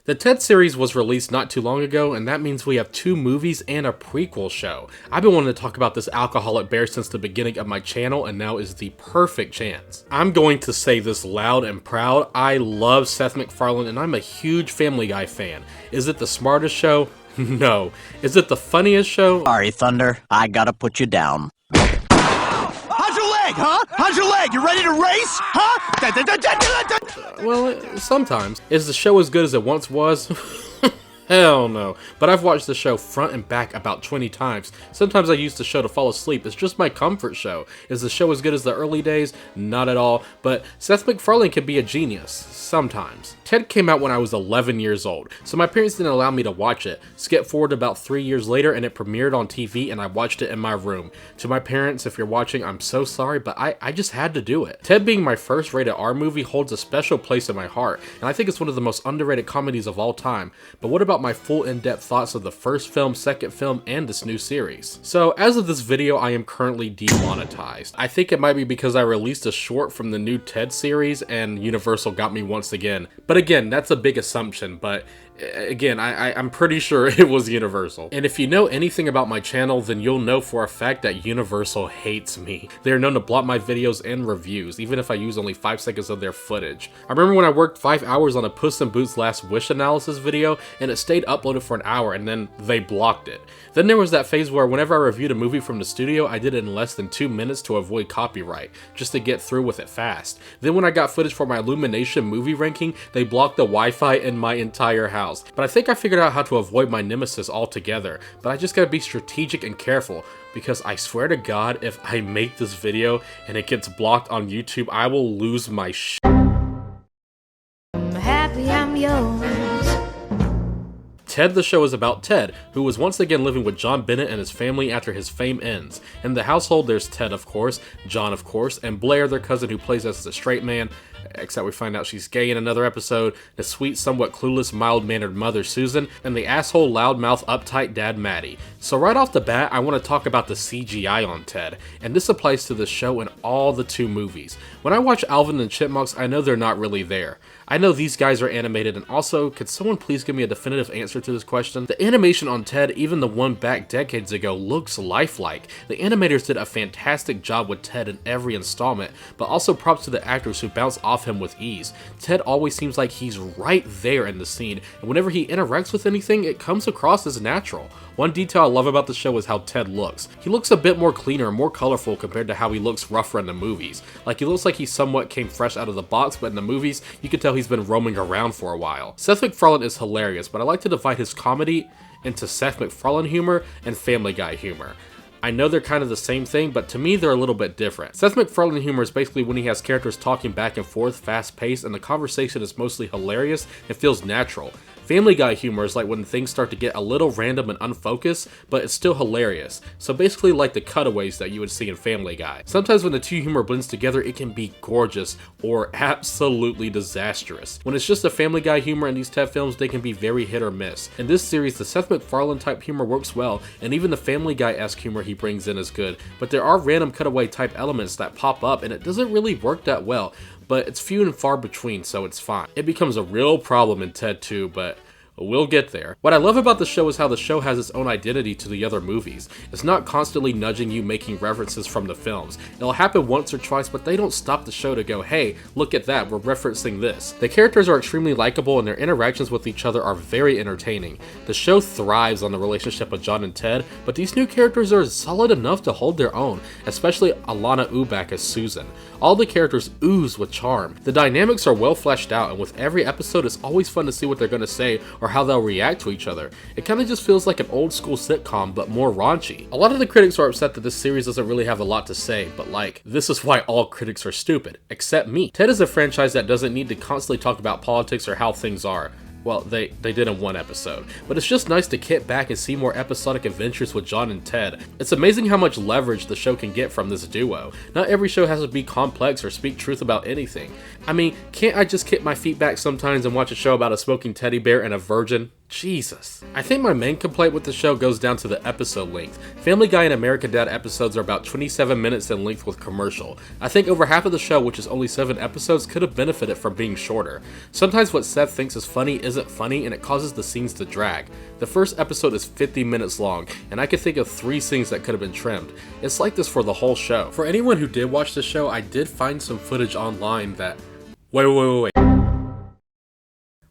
The Ted series was released not too long ago, and that means we have 2 movies and a prequel show. I've been wanting to talk about this alcoholic bear since the beginning of my channel, and now is the perfect chance. I'm going to say this loud and proud. I love Seth MacFarlane, and I'm a huge Family Guy fan. Is it the smartest show? No. Is it the funniest show? Sorry, Thunder. I gotta put you down. How's your leg, huh? How's your leg? You ready to race? Huh? Well, sometimes. Is the show as good as it once was? Hell no. But I've watched the show front and back about 20 times. Sometimes I use the show to fall asleep. It's just my comfort show. Is the show as good as the early days? Not at all. But Seth MacFarlane can be a genius. Sometimes. Ted came out when I was 11 years old, so my parents didn't allow me to watch it. Skip forward about 3 years later and it premiered on TV and I watched it in my room. To my parents, if you're watching, I'm so sorry, but I just had to do it. Ted being my first rated R movie holds a special place in my heart, and I think it's one of the most underrated comedies of all time. But what about my full in-depth thoughts of the first film, second film, and this new series? So as of this video, I am currently demonetized. I think it might be because I released a short from the new Ted series and Universal got me once again. But again, that's a big assumption, but again, I'm pretty sure it was Universal. And if you know anything about my channel, then you'll know for a fact that Universal hates me. They are known to block my videos and reviews, even if I use only 5 seconds of their footage. I remember when I worked 5 hours on a Puss in Boots Last Wish analysis video, and it stayed uploaded for an hour, and then they blocked it. Then there was that phase where whenever I reviewed a movie from the studio, I did it in less than 2 minutes to avoid copyright, just to get through with it fast. Then when I got footage for my Illumination movie ranking, they blocked the Wi-Fi in my entire house. But I think I figured out how to avoid my nemesis altogether, but I just gotta be strategic and careful, because I swear to God, if I make this video and it gets blocked on YouTube, I will lose my shit. I'm happy I'm yours. Ted the show is about Ted, who was once again living with John Bennett and his family after his fame ends. In the household, there's Ted, of course, John, of course, and Blair, their cousin, who plays as a straight man, except we find out she's gay in another episode, the sweet, somewhat clueless, mild-mannered mother, Susan, and the asshole, loudmouth, uptight dad, Maddie. So right off the bat, I want to talk about the CGI on Ted, and this applies to the show and all the 2 movies. When I watch Alvin and the Chipmunks, I know they're not really there. I know these guys are animated, and also, could someone please give me a definitive answer to this question? The animation on Ted, even the one back decades ago, looks lifelike. The animators did a fantastic job with Ted in every installment, but also props to the actors who bounce off him with ease. Ted always seems like he's right there in the scene, and whenever he interacts with anything, it comes across as natural. One detail I love about the show is how Ted looks. He looks a bit more cleaner and more colorful compared to how he looks rougher in the movies. Like, he looks like he somewhat came fresh out of the box, but in the movies, you can tell he's been roaming around for a while. Seth MacFarlane is hilarious, but I like to divide his comedy into Seth MacFarlane humor and Family Guy humor. I know they're kind of the same thing, but to me they're a little bit different. Seth MacFarlane humor is basically when he has characters talking back and forth, fast-paced, and the conversation is mostly hilarious and feels natural. Family Guy humor is like when things start to get a little random and unfocused, but it's still hilarious. So basically like the cutaways that you would see in Family Guy. Sometimes when the 2 humor blends together, it can be gorgeous or absolutely disastrous. When it's just a Family Guy humor in these Ted films, they can be very hit or miss. In this series, the Seth MacFarlane type humor works well, and even the Family Guy-esque humor he brings in is good, but there are random cutaway type elements that pop up and it doesn't really work that well, but it's few and far between, so it's fine. It becomes a real problem in Ted 2, but we'll get there. What I love about the show is how the show has its own identity to the other movies. It's not constantly nudging you making references from the films. It'll happen once or twice, but they don't stop the show to go, hey, look at that, we're referencing this. The characters are extremely likable and their interactions with each other are very entertaining. The show thrives on the relationship of John and Ted, but these new characters are solid enough to hold their own, especially Alana Ubach as Susan. All the characters ooze with charm. The dynamics are well fleshed out, and with every episode it's always fun to see what they're going to say or how they'll react to each other. It kind of just feels like an old school sitcom, but more raunchy. A lot of the critics are upset that this series doesn't really have a lot to say, but like, this is why all critics are stupid, except me. Ted is a franchise that doesn't need to constantly talk about politics or how things are. Well, they did in one episode, but it's just nice to kick back and see more episodic adventures with John and Ted. It's amazing how much leverage the show can get from this duo. Not every show has to be complex or speak truth about anything. I mean, can't I just kick my feet back sometimes and watch a show about a smoking teddy bear and a virgin? Jesus. I think my main complaint with the show goes down to the episode length. Family Guy and American Dad episodes are about 27 minutes in length with commercial. I think over half of the show, which is only 7 episodes, could have benefited from being shorter. Sometimes what Seth thinks is funny isn't funny and it causes the scenes to drag. The first episode is 50 minutes long, and I could think of 3 scenes that could have been trimmed. It's like this for the whole show. For anyone who did watch the show, I did find some footage online that... Wait.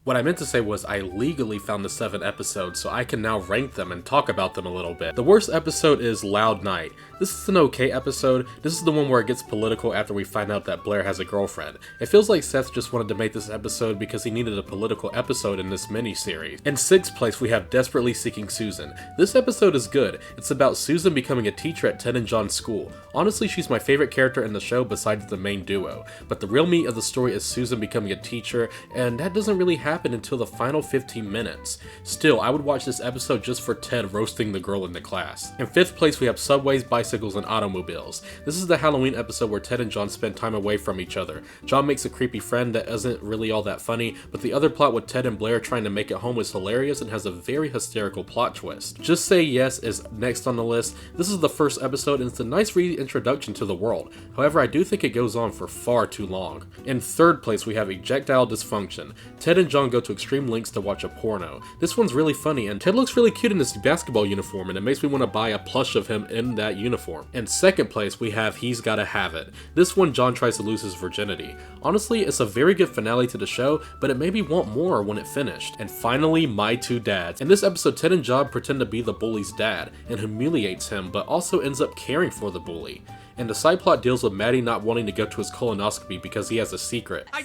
What I meant to say was I legally found the 7 episodes, so I can now rank them and talk about them a little bit. The worst episode is Loud Night. This is an okay episode. This is the one where it gets political after we find out that Blair has a girlfriend. It feels like Seth just wanted to make this episode because he needed a political episode in this mini-series. In 6th place, we have Desperately Seeking Susan. This episode is good. It's about Susan becoming a teacher at Ted and John's school. Honestly, she's my favorite character in the show besides the main duo. But the real meat of the story is Susan becoming a teacher, and that doesn't really happen until the final 15 minutes. Still, I would watch this episode just for Ted roasting the girl in the class. In 5th place, we have Subways, Bicycles, and Automobiles. This is the Halloween episode where Ted and John spend time away from each other. John makes a creepy friend that isn't really all that funny, but the other plot with Ted and Blair trying to make it home is hilarious and has a very hysterical plot twist. Just Say Yes is next on the list. This is the first episode and it's a nice reintroduction to the world. However, I do think it goes on for far too long. In 3rd place, we have Ejectile Dysfunction. Ted and John go to extreme lengths to watch a porno. This one's really funny and Ted looks really cute in his basketball uniform and it makes me want to buy a plush of him in that uniform. In 2nd place, we have He's Gotta Have It. This one, John tries to lose his virginity. Honestly, it's a very good finale to the show, but it made me want more when it finished. And finally, My Two Dads. In this episode, Ted and John pretend to be the bully's dad and humiliates him, but also ends up caring for the bully. And the side plot deals with Maddie not wanting to go to his colonoscopy because he has a secret. I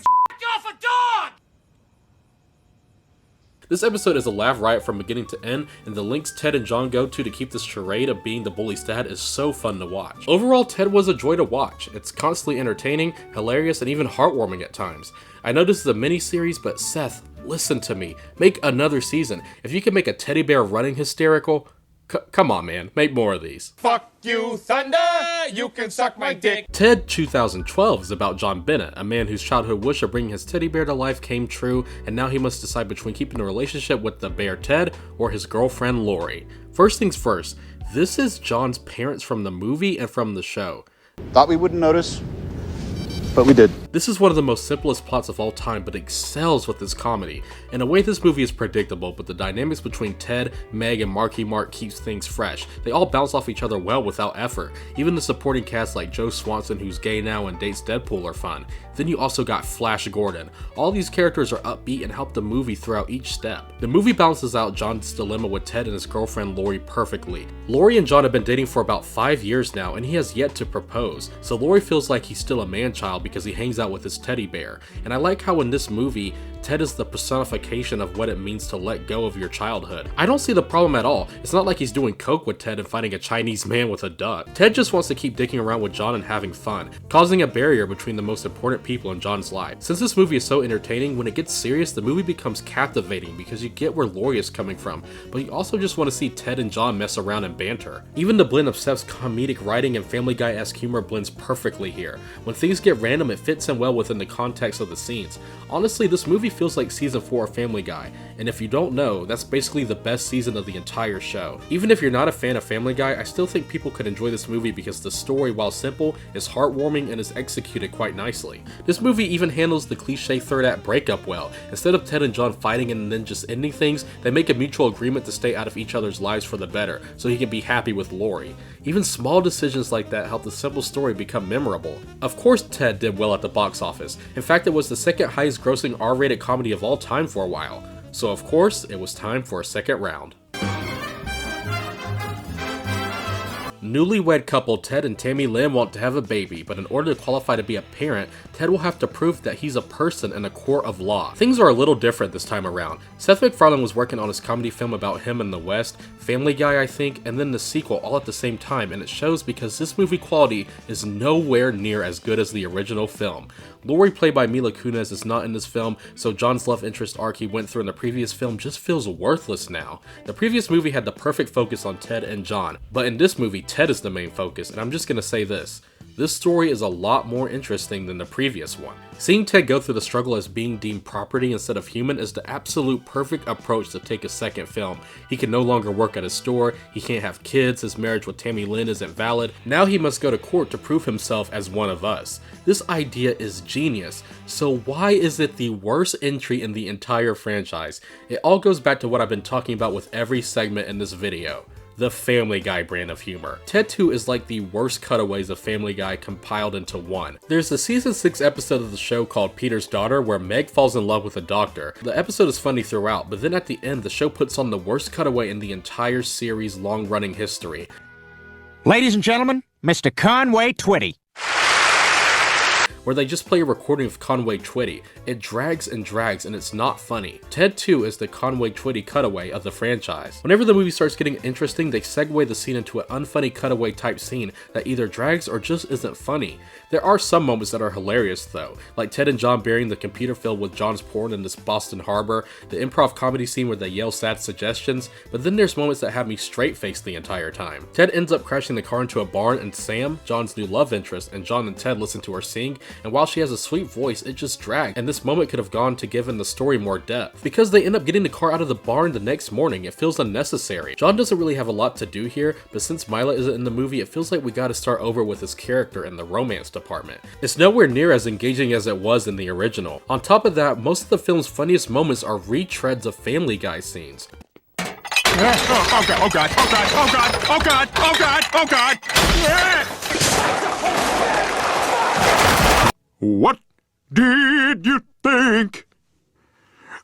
off a dog! This episode is a laugh riot from beginning to end, and the lengths Ted and John go to keep this charade of being the bully's dad is so fun to watch. Overall, Ted was a joy to watch. It's constantly entertaining, hilarious, and even heartwarming at times. I know this is a mini-series, but Seth, listen to me. Make another season. If you can make a teddy bear running hysterical, come on, man, make more of these. Fuck you, Thunder! You can suck my dick! Ted 2012 is about John Bennett, a man whose childhood wish of bringing his teddy bear to life came true, and now he must decide between keeping a relationship with the bear Ted or his girlfriend Lori. First things first, this is John's parents from the movie and from the show. Thought we wouldn't notice, but we did. This is one of the most simplest plots of all time, but excels with its comedy. In a way, this movie is predictable, but the dynamics between Ted, Meg, and Marky Mark keeps things fresh. They all bounce off each other well without effort. Even the supporting cast like Joe Swanson, who's gay now and dates Deadpool, are fun. Then you also got Flash Gordon. All these characters are upbeat and help the movie throughout each step. The movie balances out John's dilemma with Ted and his girlfriend Lori perfectly. Lori and John have been dating for about 5 years now, and he has yet to propose, so Lori feels like he's still a man-child because he hangs out with his teddy bear. And I like how in this movie, Ted is the personification of what it means to let go of your childhood. I don't see the problem at all. It's not like he's doing coke with Ted and fighting a Chinese man with a duck. Ted just wants to keep dicking around with John and having fun, causing a barrier between the most important people in John's life. Since this movie is so entertaining, when it gets serious, the movie becomes captivating because you get where Lori is coming from, but you also just want to see Ted and John mess around and banter. Even the blend of Seth's comedic writing and Family Guy-esque humor blends perfectly here. When things get random, it fits in well within the context of the scenes. Honestly, this movie feels like season 4 of Family Guy, and if you don't know, that's basically the best season of the entire show. Even if you're not a fan of Family Guy, I still think people could enjoy this movie because the story, while simple, is heartwarming and is executed quite nicely. This movie even handles the cliche third act breakup well. Instead of Ted and John fighting and then just ending things, they make a mutual agreement to stay out of each other's lives for the better, so he can be happy with Lori. Even small decisions like that help the simple story become memorable. Of course Ted did well at the box office. In fact, it was the second highest grossing R-rated comedy of all time for a while. So of course, it was time for a second round. Newlywed couple Ted and Tammy Lynn want to have a baby, but in order to qualify to be a parent, Ted will have to prove that he's a person in a court of law. Things are a little different this time around. Seth MacFarlane was working on his comedy film about him in the West, Family Guy I think, and then the sequel all at the same time, and it shows because this movie quality is nowhere near as good as the original film. Lori, played by Mila Kunis, is not in this film, so John's love interest arc he went through in the previous film just feels worthless now. The previous movie had the perfect focus on Ted and John, but in this movie, Ted is the main focus, and I'm just gonna say this. This story is a lot more interesting than the previous one. Seeing Ted go through the struggle as being deemed property instead of human is the absolute perfect approach to take a second film. He can no longer work at his store, he can't have kids, his marriage with Tammy Lynn isn't valid, now he must go to court to prove himself as one of us. This idea is genius, so why is it the worst entry in the entire franchise? It all goes back to what I've been talking about with every segment in this video. The Family Guy brand of humor. Ted 2 is like the worst cutaways of Family Guy compiled into one. There's the season 6 episode of the show called Peter's Daughter where Meg falls in love with a doctor. The episode is funny throughout, but then at the end the show puts on the worst cutaway in the entire series' long-running history. Ladies and gentlemen, Mr. Conway Twitty. Where they just play a recording of Conway Twitty. It drags and drags and it's not funny. Ted 2 is the Conway Twitty cutaway of the franchise. Whenever the movie starts getting interesting, they segue the scene into an unfunny cutaway type scene that either drags or just isn't funny. There are some moments that are hilarious though, like Ted and John burying the computer filled with John's porn in this Boston harbor, the improv comedy scene where they yell sad suggestions, but then there's moments that have me straight-faced the entire time. Ted ends up crashing the car into a barn and Sam, John's new love interest, and John and Ted listen to her sing, and while she has a sweet voice, it just dragged, and this moment could have gone to giving the story more depth. Because they end up getting the car out of the barn the next morning, it feels unnecessary. John doesn't really have a lot to do here, but since Mila isn't in the movie, it feels like we gotta start over with his character in the romance department. It's nowhere near as engaging as it was in the original. On top of that, most of the film's funniest moments are retreads of Family Guy scenes. Oh god, oh god, oh god, oh god, oh god, oh god, oh god! What did you think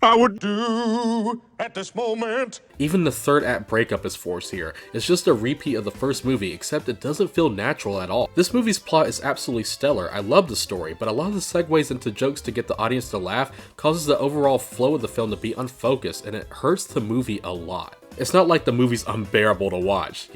I would do at this moment? Even the third act breakup is forced here. It's just a repeat of the first movie, except it doesn't feel natural at all. This movie's plot is absolutely stellar. I love the story, but a lot of the segues into jokes to get the audience to laugh causes the overall flow of the film to be unfocused, and it hurts the movie a lot. It's not like the movie's unbearable to watch.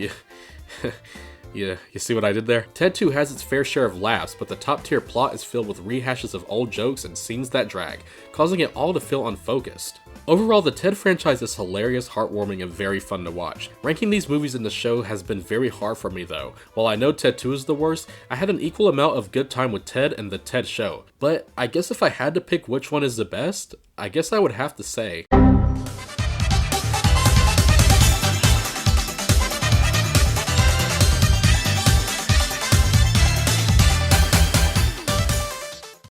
Yeah, you see what I did there? Ted 2 has its fair share of laughs, but the top tier plot is filled with rehashes of old jokes and scenes that drag, causing it all to feel unfocused. Overall, the Ted franchise is hilarious, heartwarming, and very fun to watch. Ranking these movies in the show has been very hard for me though. While I know Ted 2 is the worst, I had an equal amount of good time with Ted and the Ted show. But I guess if I had to pick which one is the best, I guess I would have to say